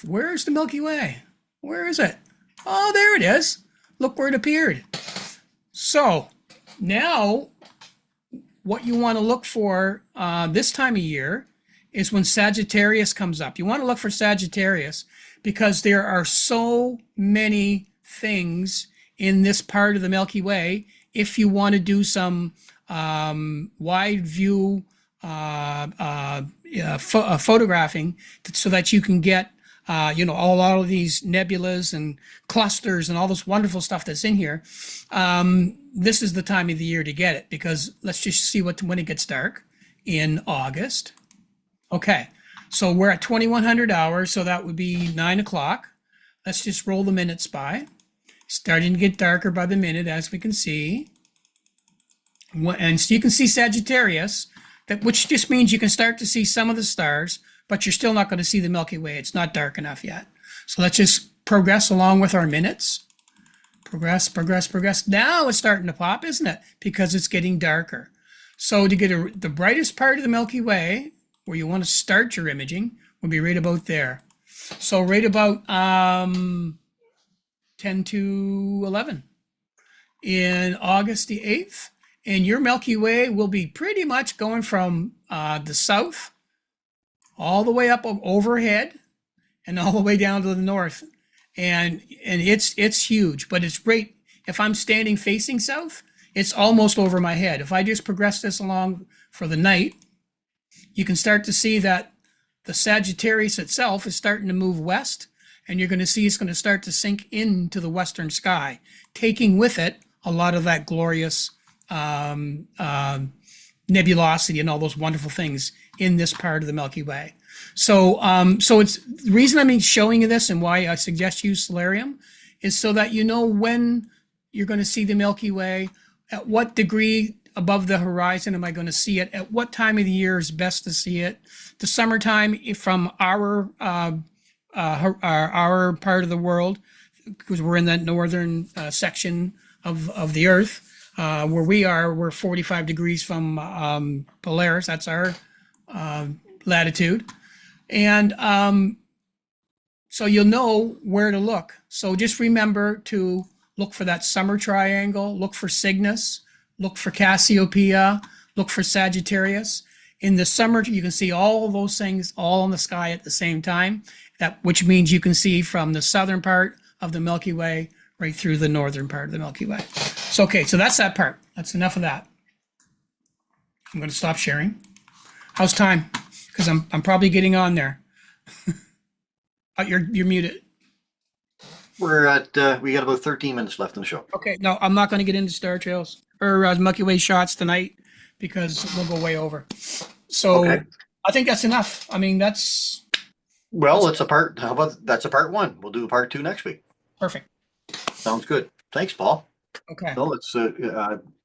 Where's the Milky Way? Where is it? Oh, there it is. Look where it appeared. So now what you want to look for this time of year is when Sagittarius comes up. You want to look for Sagittarius because there are so many things in this part of the Milky Way. If you want to do some wide view photographing so that you can get all of these nebulas and clusters and all this wonderful stuff that's in here, this is the time of the year to get it, because let's just see when it gets dark in August. Okay, so we're at 2100 hours, so that would be 9 o'clock. Let's just roll the minutes by. Starting to get darker by the minute, as we can see. And so you can see Sagittarius, which just means you can start to see some of the stars, but you're still not going to see the Milky Way. It's not dark enough yet. So let's just progress along with our minutes. Progress, progress, progress. Now it's starting to pop, isn't it? Because it's getting darker. So to get the brightest part of the Milky Way, where you want to start your imaging, would be right about there. So right about 10 to 11 in August the 8th. And your Milky Way will be pretty much going from the south all the way up overhead and all the way down to the north. And it's huge, but it's great. If I'm standing facing south, it's almost over my head. If I just progress this along for the night, you can start to see that the Sagittarius itself is starting to move west, and you're going to see it's going to start to sink into the western sky, taking with it a lot of that glorious nebulosity and all those wonderful things in this part of the Milky Way. So it's the reason I'm showing you this and why I suggest you use stellarium is so that you know when you're going to see the Milky Way, at what degree above the horizon am I going to see it, at what time of the year is best to see it. The summertime from our part of the world, because we're in that northern section of the Earth. Where we're 45 degrees from Polaris. That's our latitude. And so you'll know where to look. So just remember to look for that summer triangle, look for Cygnus, look for Cassiopeia, look for Sagittarius. In the summer, you can see all of those things all in the sky at the same time, which means you can see from the southern part of the Milky Way right through the northern part of the Milky Way. So, okay, so that's that part. That's enough of that. I'm going to stop sharing. How's time? Because I'm probably getting on there. Oh, you're muted. We're at we got about 13 minutes left in the show. Okay, no, I'm not going to get into star trails or Milky Way shots tonight because we'll go way over. So okay. I think that's enough. I mean, that's a part. How about that's a part one? We'll do a part two next week. Perfect. Sounds good. Thanks, Paul. Okay. So let's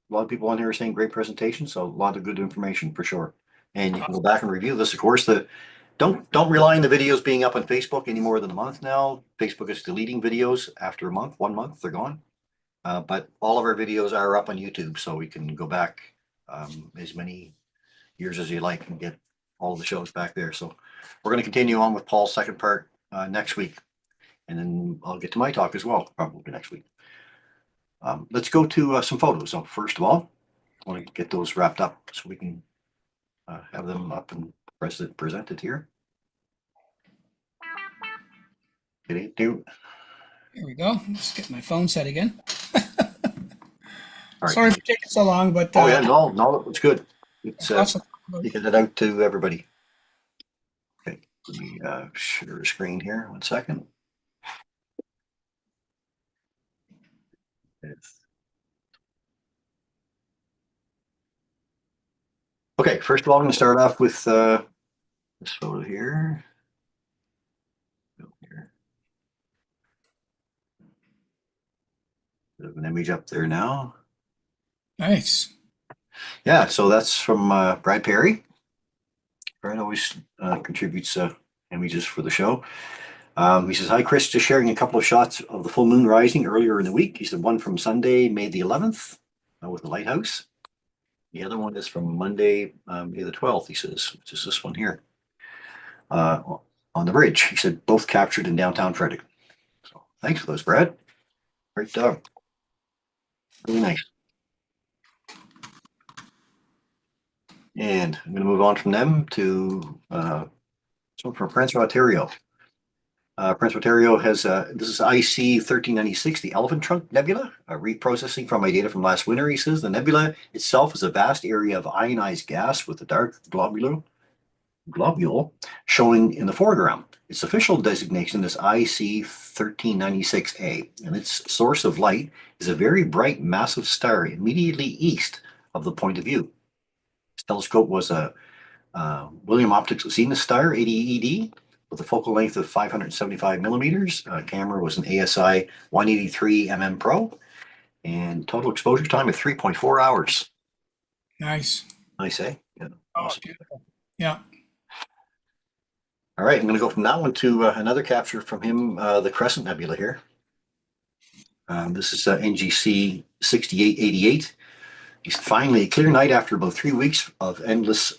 A lot of people on here are saying great presentation, so a lot of good information for sure. And you can go back and review this. Of course, don't rely on the videos being up on Facebook any more than a month now. Facebook is deleting videos after a month, 1 month, they're gone. But all of our videos are up on YouTube, so we can go back as many years as you like and get all of the shows back there. So we're going to continue on with Paul's second part next week. And then I'll get to my talk as well, probably next week. Let's go to some photos. So first of all, I want to get those wrapped up so we can have them up and presented here. Here we go. Let's get my phone set again. All right. Sorry for taking so long, but Oh yeah, no, it's good. It's awesome. you get it out to everybody. Okay, let me share a screen here. 1 second. Okay, first of all, I'm going to start off with this photo here. Bit of an image up there now. Nice. Yeah, so that's from Brad Perry. Brad always contributes images for the show. He says, hi, Chris, just sharing a couple of shots of the full moon rising earlier in the week. He said one from Sunday, May the 11th, with the lighthouse. The other one is from Monday, May the 12th, he says, which is this one here, on the bridge. He said, both captured in downtown Fredericton. So thanks for those, Brad. Great job. Really nice. And I'm going to move on from them to someone from Prince Ontario. Prince Ontario has, this is IC 1396, the Elephant Trunk Nebula, reprocessing from my data from last winter. He says the nebula itself is a vast area of ionized gas with a dark globule showing in the foreground. Its official designation is IC 1396A, and its source of light is a very bright, massive star immediately east of the point of view. This telescope was a William Optics Zenith Star 80 ED with a focal length of 575 millimeters. Camera was an ASI 183 mm Pro, and total exposure time of 3.4 hours. Nice. Nice, eh? Yeah. Awesome. Beautiful. Yeah. All right, I'm going to go from that one to another capture from him, the Crescent Nebula here. This is NGC 6888. It's finally a clear night after about 3 weeks of endless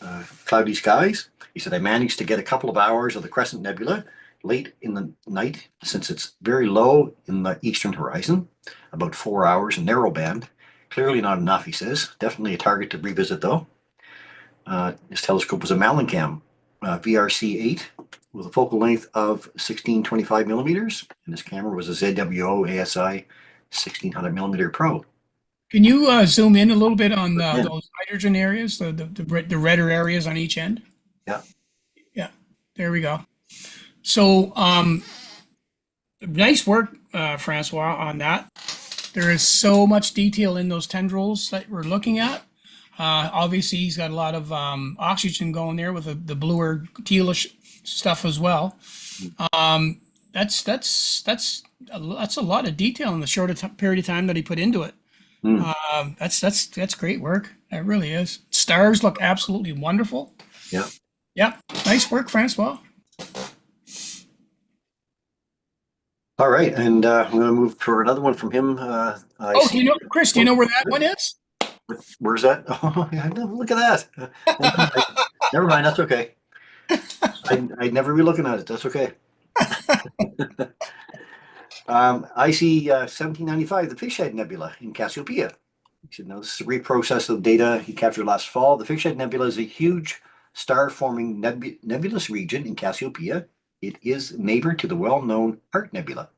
cloudy skies. He said, I managed to get a couple of hours of the Crescent Nebula late in the night since it's very low in the eastern horizon, about 4 hours in narrow band. Clearly not enough, he says. Definitely a target to revisit, though. His telescope was a Malincam VRC8 with a focal length of 1625 millimeters, and his camera was a ZWO ASI 1600 millimeter Pro. Can you zoom in a little bit on those hydrogen areas, the redder areas on each end? Yeah. Yeah. There we go. So, nice work, Francois, on that. There is so much detail in those tendrils that we're looking at. Obviously, he's got a lot of oxygen going there with the bluer tealish stuff as well. That's a lot of detail in the short period of time that he put into it. That's great work. That really is. Stars look absolutely wonderful. Yeah. Yeah. Nice work, Francois. All right, and I'm going to move for another one from him. Do you know, Chris? Do you know where that one is? Where's that? Oh, yeah, look at that. Never mind. That's okay. I'd never be looking at it. That's okay. I see 1795, the Fishhead Nebula in Cassiopeia. He said, no, this is a reprocess of data he captured last fall. The Fishhead Nebula is a huge star-forming nebulous region in Cassiopeia. It is neighbor to the well-known Heart Nebula.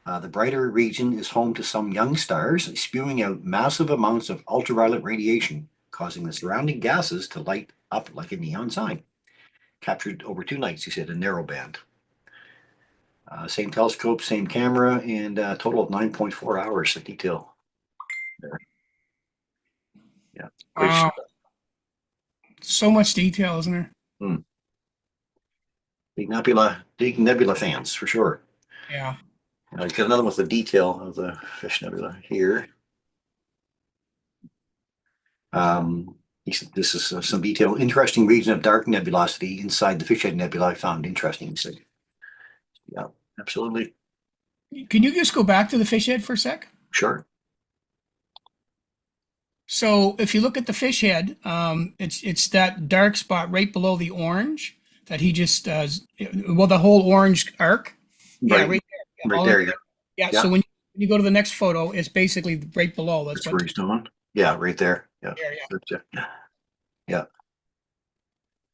The brighter region is home to some young stars, spewing out massive amounts of ultraviolet radiation, causing the surrounding gases to light up like a neon sign. Captured over 2 nights, he said, in narrow band. Same telescope, same camera, and a total of 9.4 hours of detail there. Yeah, great Wow. stuff. So much detail, isn't there? Big nebula fans, for sure. Yeah. Get another one with the detail of the fish nebula here. This is some detail. Interesting region of dark nebulosity inside the Fish-Head Nebula I found interesting. So, yeah, absolutely. Can you just go back to the fish head for a sec? Sure. So if you look at the fish head, it's that dark spot right below the orange that he just well, the whole orange arc. Yeah, Right, right there. Yeah, right all there. that, Yeah. yeah. Yeah. So when you go to the next photo, it's basically right below. That's That's what where he's doing. Yeah, right there. Yeah. there. Yeah, Yeah. Yeah.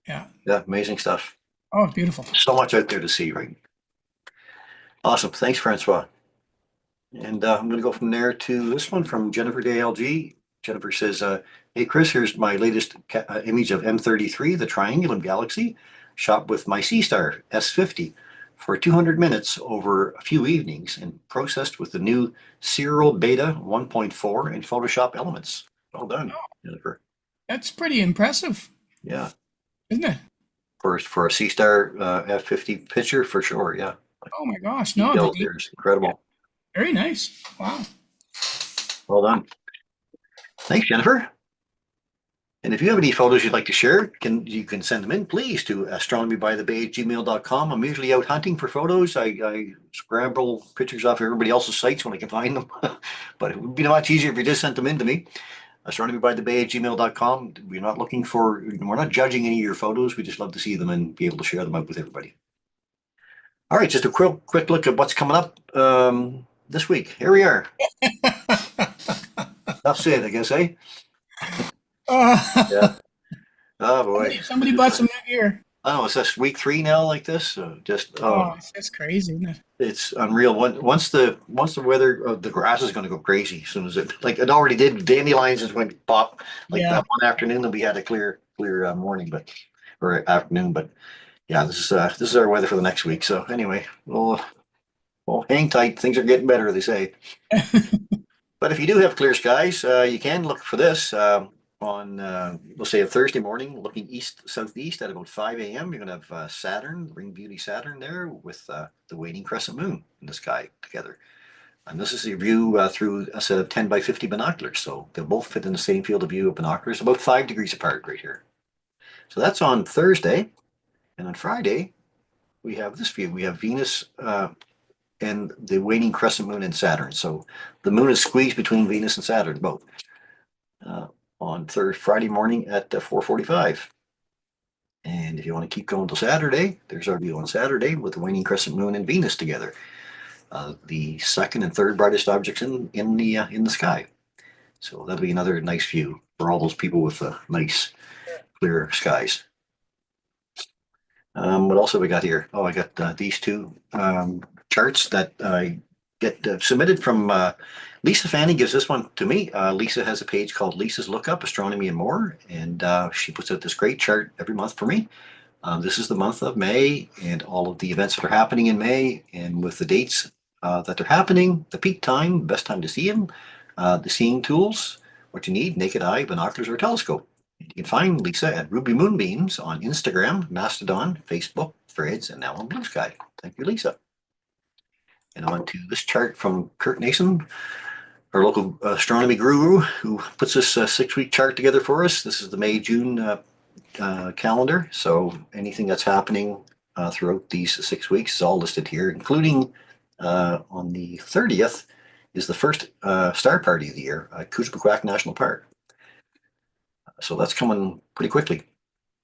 yeah. Yeah. Amazing stuff. Oh, it's beautiful. So much out there to see, right? Awesome. Thanks, Francois. And I'm going to go from there to this one from Jennifer DLG. Jennifer says, hey, Chris, here's my latest image of M33, the Triangulum Galaxy, shot with my C-Star S50 for 200 minutes over a few evenings and processed with the new Serial Beta 1.4 and Photoshop elements. Well done, Jennifer. That's pretty impressive, Yeah, isn't it? for a C-Star F50 picture, for sure. Yeah, Oh my gosh, no, details there is yeah, incredible. very nice. Wow. Well done. Thanks, Jennifer. And if you have any photos you'd like to share, you can send them in, please, to astronomybythebay@gmail.com. I'm usually out hunting for photos. I scramble pictures off everybody else's sites when I can find them. But it would be much easier if you just sent them in to me. Astronomybythebay@gmail.com. We're not judging any of your photos. We just love to see them and be able to share them out with everybody. All right, just a quick look at what's coming up this week. Here we are. That's it, I guess, eh? Uh, Yeah. Oh boy. somebody bought some new gear. I don't know, it's just week 3 now like this. Oh, it's crazy, isn't it? It's unreal. Once the weather, the grass is going to go crazy as soon as it already did. Dandelions is going to pop like Yeah. that one afternoon that we had a clear morning, or afternoon. But yeah, this is our weather for the next week. So anyway, we'll hang tight. Things are getting better, they say. But if you do have clear skies, you can look for this on, we'll say, a Thursday morning, looking east southeast at about 5 a.m. You're going to have Saturn, Ring Beauty Saturn, there with the waning crescent moon in the sky together. And this is a view through a set of 10 by 50 binoculars. So they'll both fit in the same field of view of binoculars, about 5 degrees apart right here. So that's on Thursday. And on Friday, we have this view. We have Venus and the waning crescent moon in Saturn. So the moon is squeezed between Venus and Saturn, both, on Friday morning at 4:45. And if you want to keep going till Saturday, there's our view on Saturday with the waning crescent moon and Venus together, the second and third brightest objects in the sky. So that'll be another nice view for all those people with nice clear skies. What else have we got here? Oh, I got these two charts that I get submitted from Lisa Fanny. Gives this one to me. Lisa has a page called Lisa's Lookup, Astronomy and More, and she puts out this great chart every month for me. This is the month of May and all of the events that are happening in May, and with the dates that they're happening, the peak time, best time to see them, the seeing tools, what you need, naked eye, binoculars, or telescope. You can find Lisa at Ruby Moonbeams on Instagram, Mastodon, Facebook, Threads, and now on Blue Sky. Thank you, Lisa. And on to this chart from Kurt Nason, our local astronomy guru, who puts this 6-week chart together for us. This is the May-June calendar. So anything that's happening throughout these 6 weeks is all listed here, including on the 30th is the first star party of the year at Kuzbaquak National Park. So that's coming pretty quickly.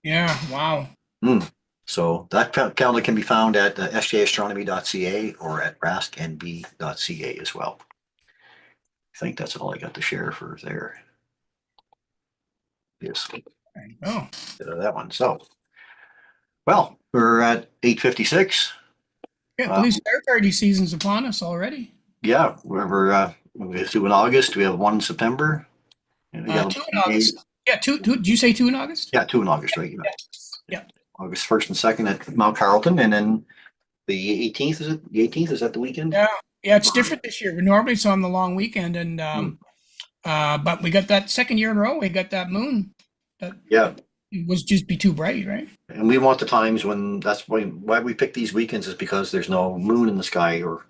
Yeah. Wow. So that calendar can be found at sjastronomy.ca or at rasknb.ca as well. I think that's all I got to share for there. Yes. There you go. That one. So, well, we're at 8:56. Yeah, believe star party season's upon us already. Yeah, we have 2 in August. We have 1 in September. And we got 2 in August. Yeah, did you say 2 in August? Yeah, 2 in August, right? Yeah. August 1st and 2nd at Mount Carlton, and then the 18th, is it? The 18th, is that the weekend? Yeah. Yeah, it's different this year. Normally it's on the long weekend, and but we got that second year in a row. We got that moon. That it was just be too bright, right? And we want the times when that's why we pick these weekends is because there's no moon in the sky or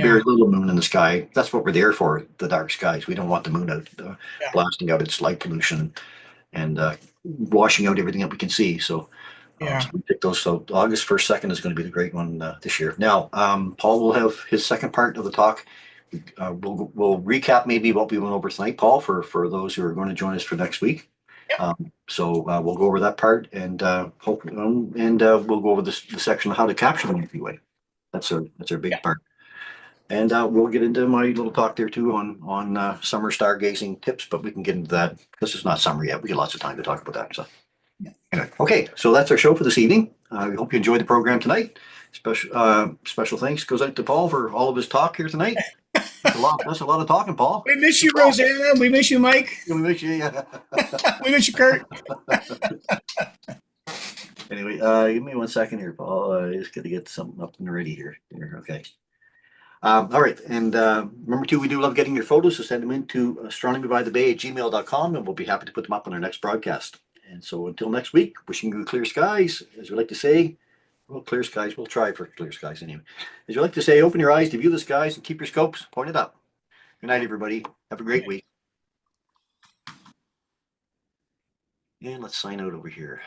very Yeah. little moon in the sky. That's what we're there for, the dark skies. We don't want the moon out, Yeah. blasting out its light pollution and washing out everything that we can see. So Yeah. we picked those. So August 1st, 2nd is going to be the great one this year. Now, Paul will have his second part of the talk. We'll recap maybe what we went over tonight, Paul, for those who are going to join us for next week. Yep. So we'll go over that part and we'll go over the section of how to capture the Milky Way. That's our big Yeah. part. And we'll get into my little talk there too on summer stargazing tips, but we can get into that. This is not summer yet. We get lots of time to talk about that. So anyway, okay, so that's our show for this evening. We hope you enjoyed the program tonight. Special thanks goes out to Paul for all of his talk here tonight. That's a lot. That's a lot of talking, Paul. We miss you, Rosanna. We miss you, Mike. We miss you. Yeah. We miss you, Kurt. Anyway, give me 1 second here, Paul. I just got to get something up and ready here. Okay. All right. And remember, too, we do love getting your photos, so send them in to astronomybythebay@gmail.com, and we'll be happy to put them up on our next broadcast. And so until next week, wishing you clear skies, as we like to say. Well, clear skies. We'll try for clear skies anyway. As we like to say, open your eyes to view the skies and keep your scopes pointed up. Good night, everybody. Have a great week. And let's sign out over here.